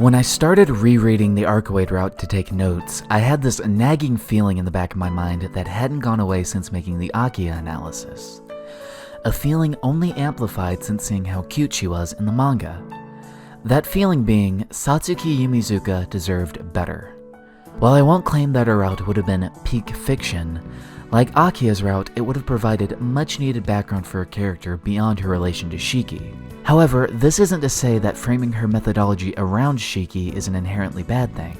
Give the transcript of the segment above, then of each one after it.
When I started rereading the Archway route to take notes, I had this nagging feeling in the back of my mind that hadn't gone away since making the Akiha analysis. A feeling only amplified since seeing how cute she was in the manga. That feeling being, Satsuki Yumizuka deserved better. While I won't claim that her route would have been peak fiction, like Akiha's route, it would have provided much needed background for her character beyond her relation to Shiki. However, this isn't to say that framing her methodology around Shiki is an inherently bad thing.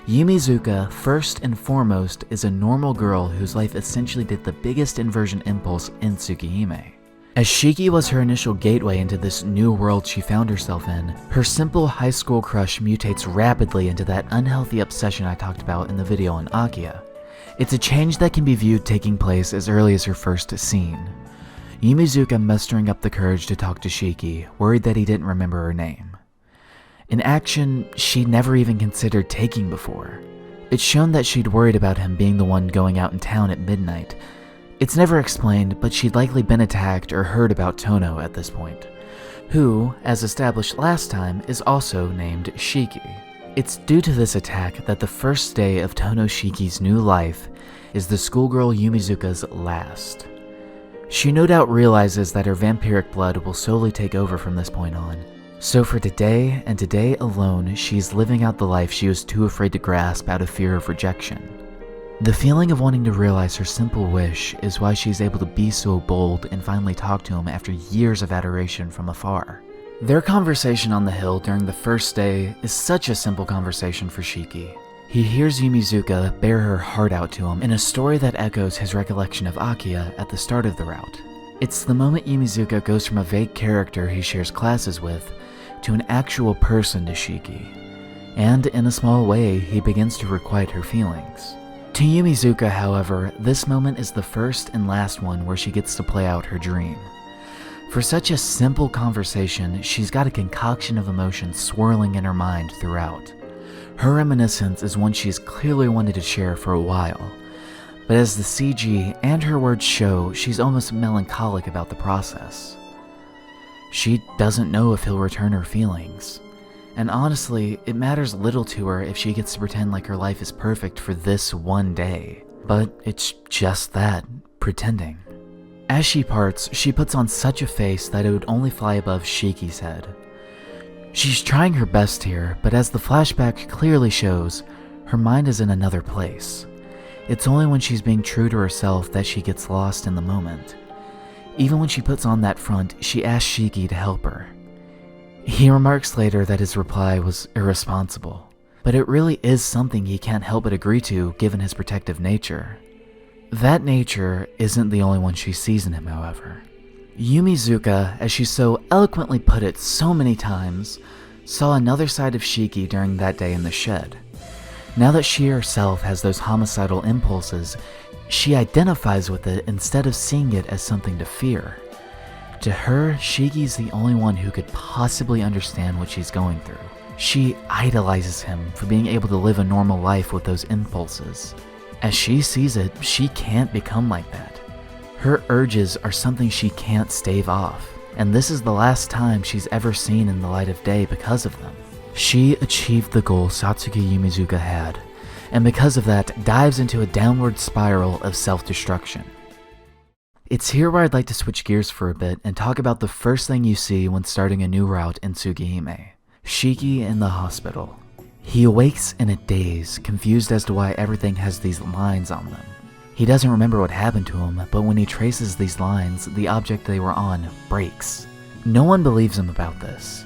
Yumizuka, first and foremost, is a normal girl whose life essentially did the biggest inversion impulse in Tsukihime. As Shiki was her initial gateway into this new world she found herself in, her simple high school crush mutates rapidly into that unhealthy obsession I talked about in the video on Akiha. It's a change that can be viewed taking place as early as her first scene. Yumizuka mustering up the courage to talk to Shiki, worried that he didn't remember her name. An action she'd never even considered taking before. It's shown that she'd worried about him being the one going out in town at midnight. It's never explained, but she'd likely been attacked or heard about Tono at this point, who, as established last time, is also named Shiki. It's due to this attack that the first day of Tono Shiki's new life is the schoolgirl Yumizuka's last. She no doubt realizes that her vampiric blood will slowly take over from this point on. So for today, and today alone, she's living out the life she was too afraid to grasp out of fear of rejection. The feeling of wanting to realize her simple wish is why she's able to be so bold and finally talk to him after years of adoration from afar. Their conversation on the hill during the first day is such a simple conversation for Shiki. He hears Yumizuka bare her heart out to him in a story that echoes his recollection of Akiha at the start of the route. It's the moment Yumizuka goes from a vague character he shares classes with to an actual person to Shiki, and in a small way he begins to requite her feelings. To Yumizuka, however, this moment is the first and last one where she gets to play out her dream. For such a simple conversation, she's got a concoction of emotions swirling in her mind throughout. Her reminiscence is one she's clearly wanted to share for a while, but as the CG and her words show, she's almost melancholic about the process. She doesn't know if he'll return her feelings, and honestly, it matters little to her if she gets to pretend like her life is perfect for this one day, but it's just that, pretending. As she parts, she puts on such a face that it would only fly above Shiki's head. She's trying her best here, but as the flashback clearly shows, her mind is in another place. It's only when she's being true to herself that she gets lost in the moment. Even when she puts on that front, she asks Shiki to help her. He remarks later that his reply was irresponsible, but it really is something he can't help but agree to given his protective nature. That nature isn't the only one she sees in him, however. Yumizuka, as she so eloquently put it so many times, saw another side of Shiki during that day in the shed. Now that she herself has those homicidal impulses, she identifies with it instead of seeing it as something to fear. To her, Shiki's the only one who could possibly understand what she's going through. She idolizes him for being able to live a normal life with those impulses. As she sees it, she can't become like that. Her urges are something she can't stave off, and this is the last time she's ever seen in the light of day because of them. She achieved the goal Satsuki Yumizuka had, and because of that, dives into a downward spiral of self-destruction. It's here where I'd like to switch gears for a bit and talk about the first thing you see when starting a new route in Tsukihime: Shiki in the hospital. He awakes in a daze, confused as to why everything has these lines on them. He doesn't remember what happened to him, but when he traces these lines, the object they were on breaks. No one believes him about this.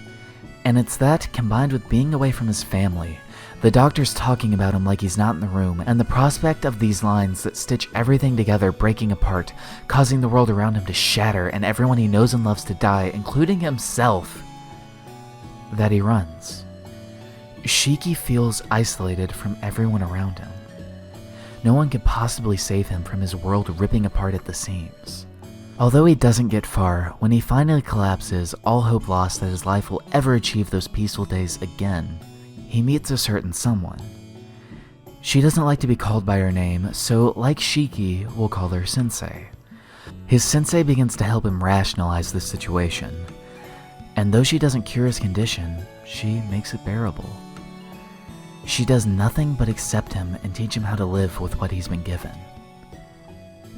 And it's that, combined with being away from his family, the doctor's talking about him like he's not in the room, and the prospect of these lines that stitch everything together breaking apart, causing the world around him to shatter and everyone he knows and loves to die, including himself, that he runs. Shiki feels isolated from everyone around him. No one could possibly save him from his world ripping apart at the seams. Although he doesn't get far, when he finally collapses, all hope lost that his life will ever achieve those peaceful days again, he meets a certain someone. She doesn't like to be called by her name, so like Shiki, we'll call her Sensei. His sensei begins to help him rationalize the situation. And though she doesn't cure his condition, she makes it bearable. She does nothing but accept him and teach him how to live with what he's been given.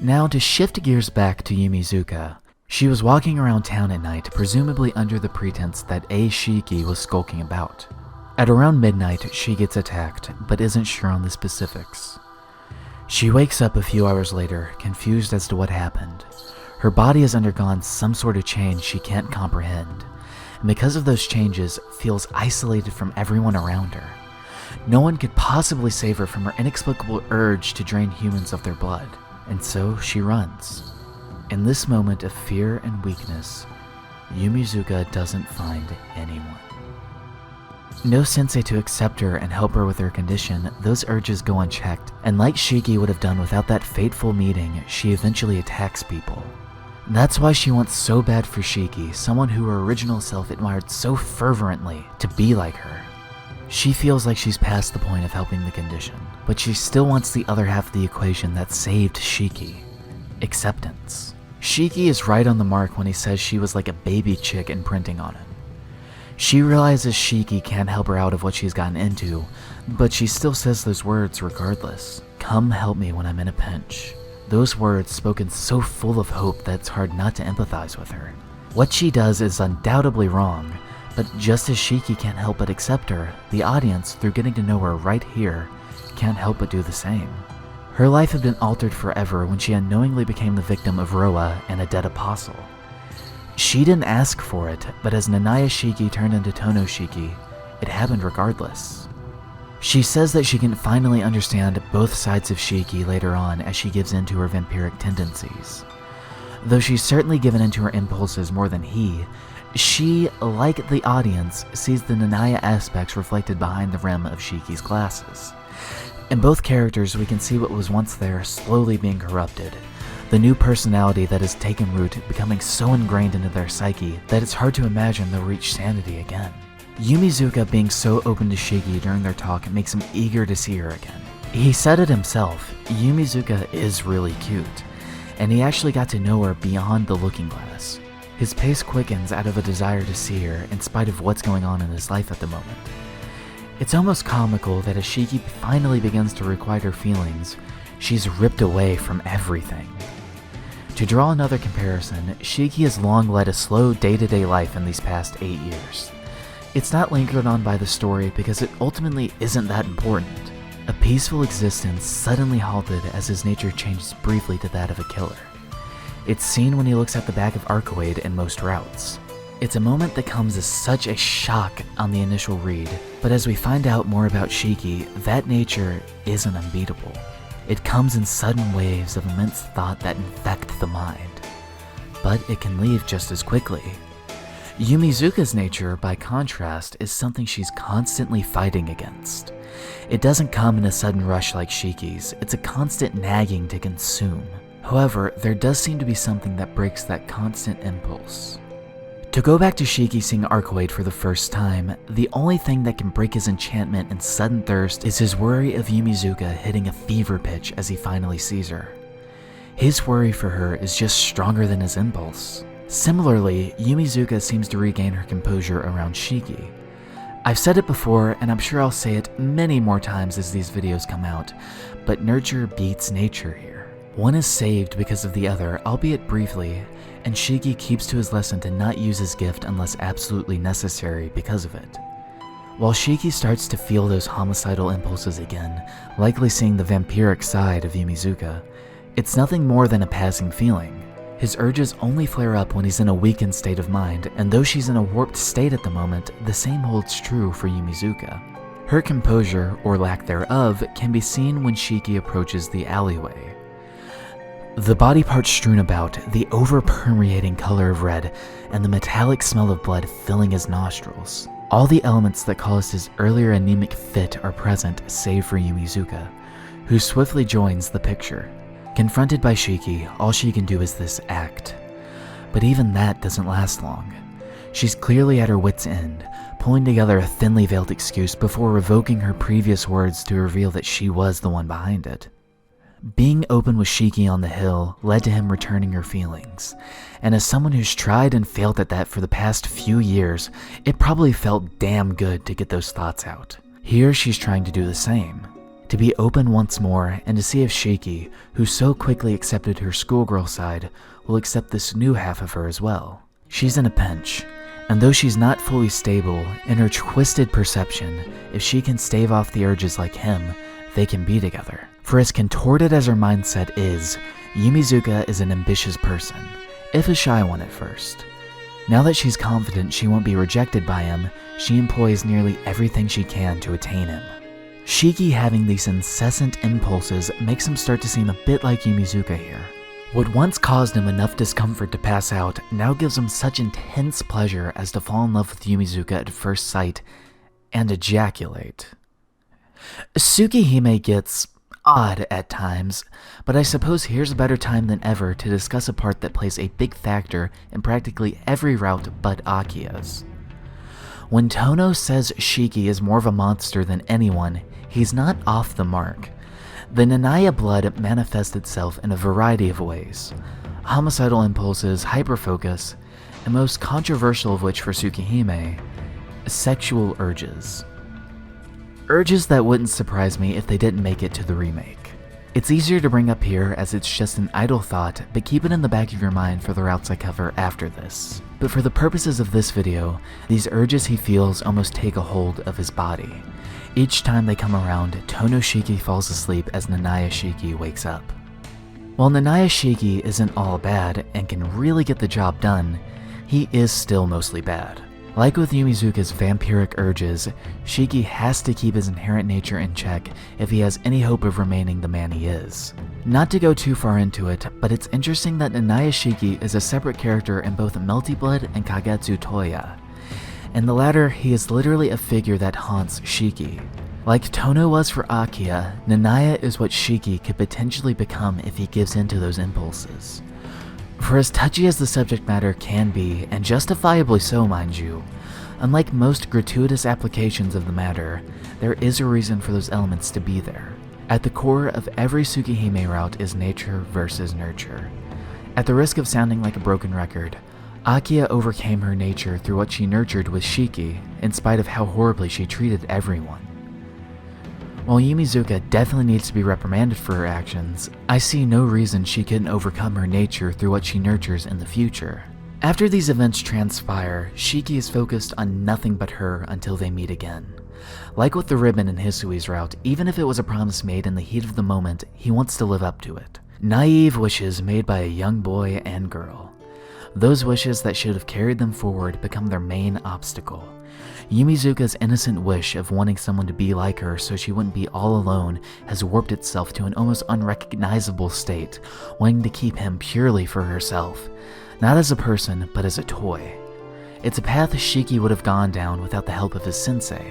Now to shift gears back to Yumizuka, she was walking around town at night, presumably under the pretense that Shiki was skulking about. At around midnight, she gets attacked, but isn't sure on the specifics. She wakes up a few hours later, confused as to what happened. Her body has undergone some sort of change she can't comprehend, and because of those changes, feels isolated from everyone around her. No one could possibly save her from her inexplicable urge to drain humans of their blood, and so she runs. In this moment of fear and weakness, Yumizuka doesn't find anyone. No sensei to accept her and help her with her condition, those urges go unchecked, and like Shiki would have done without that fateful meeting, she eventually attacks people. That's why she wants so bad for Shiki, someone who her original self admired so fervently, to be like her. She feels like she's past the point of helping the condition, but she still wants the other half of the equation that saved Shiki: acceptance. Shiki is right on the mark when he says she was like a baby chick imprinting on him. She realizes Shiki can't help her out of what she's gotten into, but she still says those words regardless. Come help me when I'm in a pinch. Those words spoken so full of hope that it's hard not to empathize with her. What she does is undoubtedly wrong, but just as Shiki can't help but accept her, the audience, through getting to know her right here, can't help but do the same. Her life had been altered forever when she unknowingly became the victim of Roa and a dead apostle. She didn't ask for it, but as Nanaya Shiki turned into Tono Shiki, it happened regardless. She says that she can finally understand both sides of Shiki later on as she gives in to her vampiric tendencies. Though she's certainly given into her impulses more than he, she, like the audience, sees the Nanaya aspects reflected behind the rim of Shiki's glasses. In both characters, we can see what was once there slowly being corrupted. The new personality that has taken root becoming so ingrained into their psyche that it's hard to imagine they'll reach sanity again. Yumizuka being so open to Shiki during their talk makes him eager to see her again. He said it himself, Yumizuka is really cute, and he actually got to know her beyond the looking glass. His pace quickens out of a desire to see her in spite of what's going on in his life at the moment. It's almost comical that as Shiki finally begins to requite her feelings, she's ripped away from everything. To draw another comparison, Shiki has long led a slow day-to-day life in these past 8 years. It's not lingered on by the story because it ultimately isn't that important. A peaceful existence suddenly halted as his nature changes briefly to that of a killer. It's seen when he looks at the back of Arcoade in most routes. It's a moment that comes as such a shock on the initial read, but as we find out more about Shiki, that nature isn't unbeatable. It comes in sudden waves of immense thought that infect the mind, but it can leave just as quickly. Yumizuka's nature, by contrast, is something she's constantly fighting against. It doesn't come in a sudden rush like Shiki's, it's a constant nagging to consume. However, there does seem to be something that breaks that constant impulse. To go back to Shiki seeing Arcoade for the first time, the only thing that can break his enchantment and sudden thirst is his worry of Yumizuka hitting a fever pitch as he finally sees her. His worry for her is just stronger than his impulse. Similarly, Yumizuka seems to regain her composure around Shiki. I've said it before, and I'm sure I'll say it many more times as these videos come out, but nurture beats nature here. One is saved because of the other, albeit briefly, and Shiki keeps to his lesson to not use his gift unless absolutely necessary because of it. While Shiki starts to feel those homicidal impulses again, likely seeing the vampiric side of Yumizuka, it's nothing more than a passing feeling. His urges only flare up when he's in a weakened state of mind, and though she's in a warped state at the moment, the same holds true for Yumizuka. Her composure, or lack thereof, can be seen when Shiki approaches the alleyway. The body parts strewn about, the over-permeating color of red, and the metallic smell of blood filling his nostrils. All the elements that caused his earlier anemic fit are present save for Yumizuka, who swiftly joins the picture. Confronted by Shiki, all she can do is this act. But even that doesn't last long. She's clearly at her wit's end, pulling together a thinly veiled excuse before revoking her previous words to reveal that she was the one behind it. Being open with Shiki on the hill led to him returning her feelings, and as someone who's tried and failed at that for the past few years, it probably felt damn good to get those thoughts out. Here she's trying to do the same, to be open once more and to see if Shiki, who so quickly accepted her schoolgirl side, will accept this new half of her as well. She's in a pinch, and though she's not fully stable, in her twisted perception, if she can stave off the urges like him, they can be together. For as contorted as her mindset is, Yumizuka is an ambitious person, if a shy one at first. Now that she's confident she won't be rejected by him, she employs nearly everything she can to attain him. Shiki having these incessant impulses makes him start to seem a bit like Yumizuka here. What once caused him enough discomfort to pass out now gives him such intense pleasure as to fall in love with Yumizuka at first sight and ejaculate. Tsukihime gets odd at times, but I suppose here's a better time than ever to discuss a part that plays a big factor in practically every route but Akiha's. When Tono says Shiki is more of a monster than anyone, he's not off the mark. The Nanaya blood manifests itself in a variety of ways: homicidal impulses, hyperfocus, and most controversial of which for Tsukihime, sexual urges. Urges that wouldn't surprise me if they didn't make it to the remake. It's easier to bring up here as it's just an idle thought, but keep it in the back of your mind for the routes I cover after this. But for the purposes of this video, these urges he feels almost take a hold of his body. Each time they come around, Tono Shiki falls asleep as Nanaya Shiki wakes up. While Nanaya Shiki isn't all bad and can really get the job done, he is still mostly bad. Like with Yumizuka's vampiric urges, Shiki has to keep his inherent nature in check if he has any hope of remaining the man he is. Not to go too far into it, but it's interesting that Nanaya Shiki is a separate character in both Melty Blood and Kagetsu Toya. In the latter, he is literally a figure that haunts Shiki. Like Tono was for Akiha, Nanaya is what Shiki could potentially become if he gives in to those impulses. For as touchy as the subject matter can be, and justifiably so mind you, unlike most gratuitous applications of the matter, there is a reason for those elements to be there. At the core of every Tsukihime route is nature versus nurture. At the risk of sounding like a broken record, Akiha overcame her nature through what she nurtured with Shiki, in spite of how horribly she treated everyone. While Yumizuka definitely needs to be reprimanded for her actions, I see no reason she couldn't overcome her nature through what she nurtures in the future. After these events transpire, Shiki is focused on nothing but her until they meet again. Like with the ribbon in Hisui's route, even if it was a promise made in the heat of the moment, he wants to live up to it. Naive wishes made by a young boy and girl. Those wishes that should have carried them forward become their main obstacle. Yumizuka's innocent wish of wanting someone to be like her so she wouldn't be all alone has warped itself to an almost unrecognizable state, wanting to keep him purely for herself, not as a person, but as a toy. It's a path Shiki would have gone down without the help of his sensei.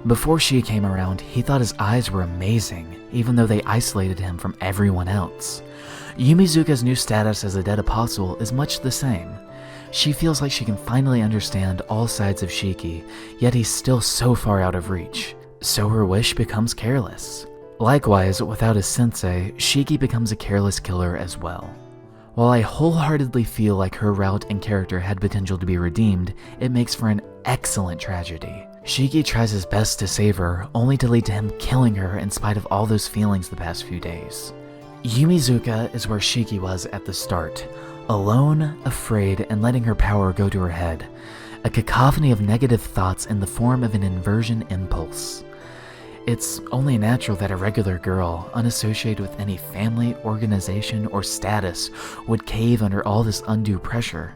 Before she came around, he thought his eyes were amazing, even though they isolated him from everyone else. Yumizuka's new status as a dead apostle is much the same. She feels like she can finally understand all sides of Shiki, yet he's still so far out of reach, so her wish becomes careless. Likewise, without his sensei, Shiki becomes a careless killer as well. While I wholeheartedly feel like her route and character had potential to be redeemed, it makes for an excellent tragedy. Shiki tries his best to save her, only to lead to him killing her in spite of all those feelings the past few days. Yumizuka is where Shiki was at the start. Alone, afraid, and letting her power go to her head. A cacophony of negative thoughts in the form of an inversion impulse. It's only natural that a regular girl, unassociated with any family, organization, or status, would cave under all this undue pressure.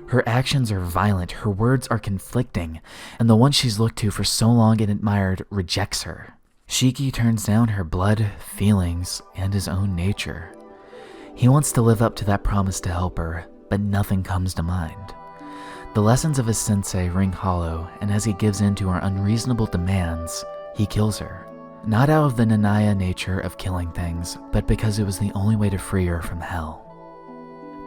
Her actions are violent, her words are conflicting, and the one she's looked to for so long and admired rejects her. Shiki turns down her blood, feelings, and his own nature. He wants to live up to that promise to help her, but nothing comes to mind. The lessons of his sensei ring hollow, and as he gives in to her unreasonable demands, he kills her. Not out of the Nanaya nature of killing things, but because it was the only way to free her from hell.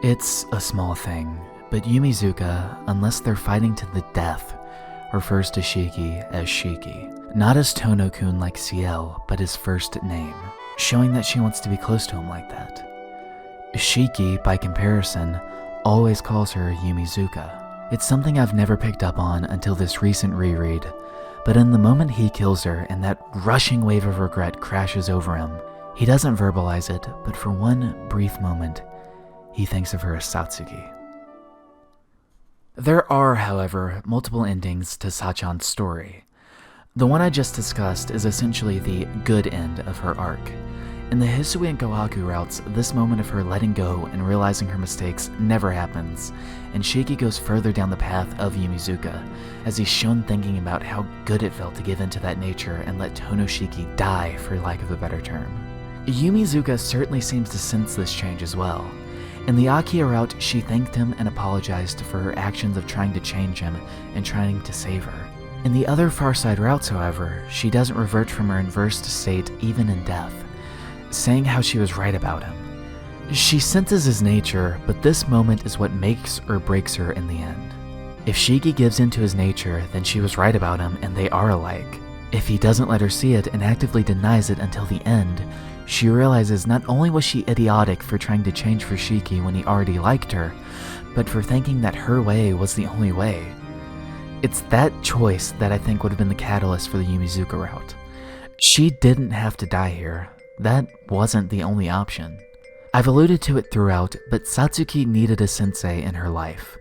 It's a small thing, but Yumizuka, unless they're fighting to the death, refers to Shiki as Shiki. Not as Tono-kun like Ciel, but his first name. showing that she wants to be close to him like that. Shiki, by comparison, always calls her Yumizuka. It's something I've never picked up on until this recent reread, but in the moment he kills her and that rushing wave of regret crashes over him, he doesn't verbalize it, but for one brief moment, he thinks of her as Satsuki. There are, however, multiple endings to Sacchin's story. The one I just discussed is essentially the good end of her arc. In the Hisui and Gohaku routes, this moment of her letting go and realizing her mistakes never happens, and Shiki goes further down the path of Yumizuka, as he's shown thinking about how good it felt to give into that nature and let Tonoshiki die, for lack of a better term. Yumizuka certainly seems to sense this change as well. In the Akiha route, she thanked him and apologized for her actions of trying to change him and trying to save her. In the other Far Side routes, however, she doesn't revert from her inversed state even in death, saying how she was right about him. She senses his nature, but this moment is what makes or breaks her in the end. If Shiki gives into his nature, then she was right about him and they are alike. If he doesn't let her see it and actively denies it until the end, she realizes not only was she idiotic for trying to change for Shiki when he already liked her, but for thinking that her way was the only way. It's that choice that I think would have been the catalyst for the Yumizuka route. She didn't have to die here. That wasn't the only option. I've alluded to it throughout, but Satsuki needed a sensei in her life.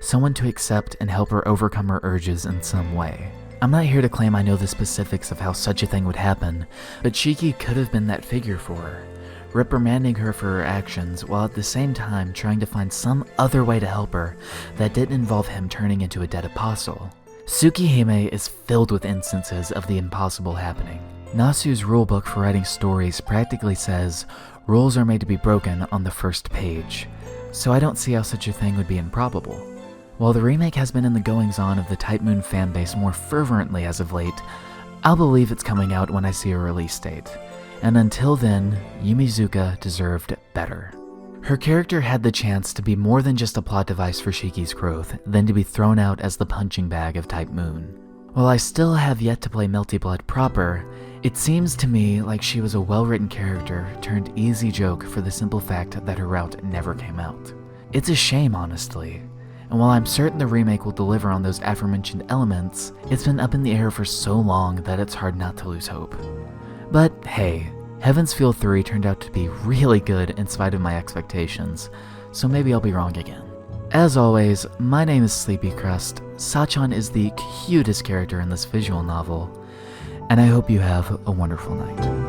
Someone to accept and help her overcome her urges in some way. I'm not here to claim I know the specifics of how such a thing would happen, but Shiki could have been that figure for her, reprimanding her for her actions while at the same time trying to find some other way to help her that didn't involve him turning into a dead apostle. Tsukihime is filled with instances of the impossible happening. Nasu's rulebook for writing stories practically says, rules are made to be broken on the first page, so I don't see how such a thing would be improbable. While the remake has been in the goings-on of the Type Moon fanbase more fervently as of late, I'll believe it's coming out when I see a release date. And until then, Yumizuka deserved better. Her character had the chance to be more than just a plot device for Shiki's growth, than to be thrown out as the punching bag of Type Moon. While I still have yet to play Melty Blood proper, it seems to me like she was a well-written character turned easy joke for the simple fact that her route never came out. It's a shame, honestly. And while I'm certain the remake will deliver on those aforementioned elements, it's been up in the air for so long that it's hard not to lose hope. But hey, Heaven's Feel 3 turned out to be really good in spite of my expectations, so maybe I'll be wrong again. As always, my name is Sleepy Crest. Sacchin is the cutest character in this visual novel, and I hope you have a wonderful night.